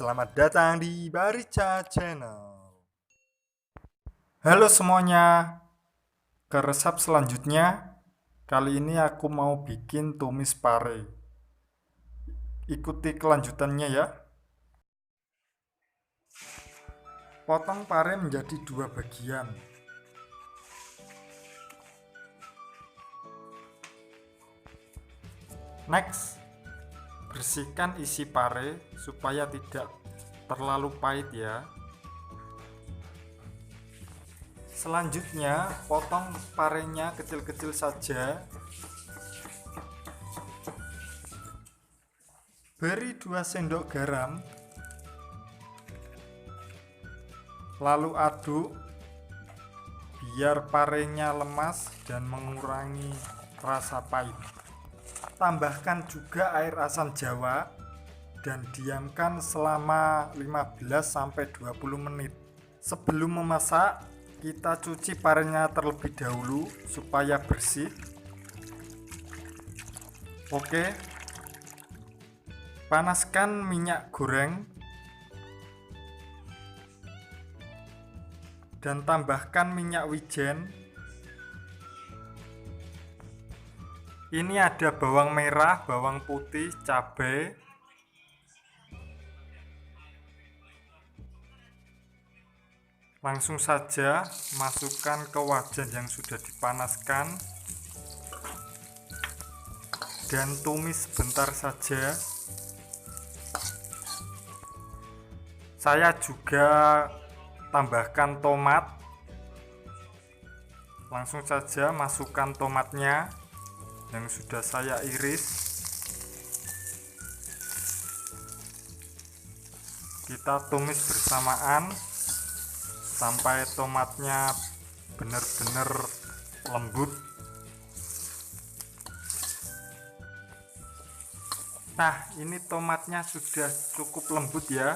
selamat datang di Barica Channel. Halo semuanya, ke resep selanjutnya. Kali ini aku mau bikin tumis pare. Ikuti kelanjutannya ya. Potong pare menjadi dua bagian. Next, bersihkan isi pare supaya tidak terlalu pahit ya. Selanjutnya, potong parenya kecil-kecil saja. Beri 2 sendok garam. Lalu aduk biar parenya lemas dan mengurangi rasa pahit. Tambahkan juga air asam jawa dan diamkan selama 15-20 menit. Sebelum memasak, kita cuci parenya terlebih dahulu supaya bersih. Oke. Panaskan minyak goreng dan tambahkan minyak wijen. Ini ada bawang merah, bawang putih, cabai. Langsung saja masukkan ke wajan yang sudah dipanaskan dan tumis sebentar saja. Saya juga tambahkan tomat. Langsung saja masukkan tomatnya yang sudah saya iris. Kita tumis bersamaan sampai tomatnya benar-benar lembut. Nah, ini tomatnya sudah cukup lembut ya.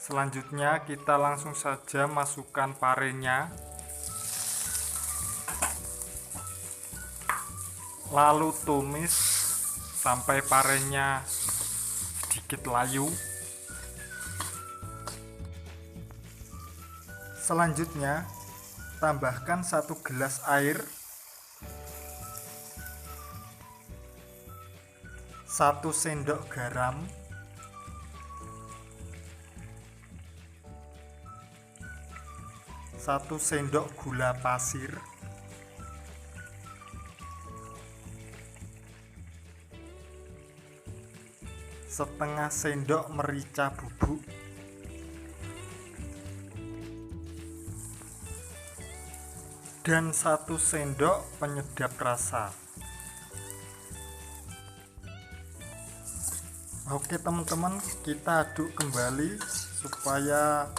Selanjutnya kita langsung saja masukkan parenya. Lalu tumis sampai parenya sedikit layu. Selanjutnya, tambahkan 1 gelas air, 1 sendok garam, 1 sendok gula pasir, setengah sendok merica bubuk, dan 1 sendok penyedap rasa. Oke teman-teman, kita aduk kembali supaya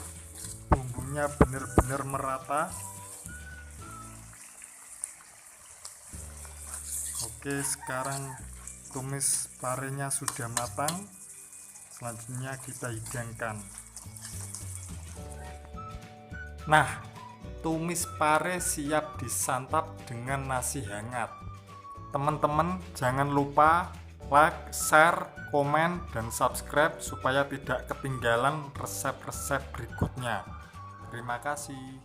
bumbunya benar-benar merata. Oke, sekarang tumis parenya sudah matang. Selanjutnya kita hidangkan. Nah, tumis pare siap disantap dengan nasi hangat. Teman-teman jangan lupa like, share, komen, dan subscribe supaya tidak ketinggalan resep-resep berikutnya. Terima kasih.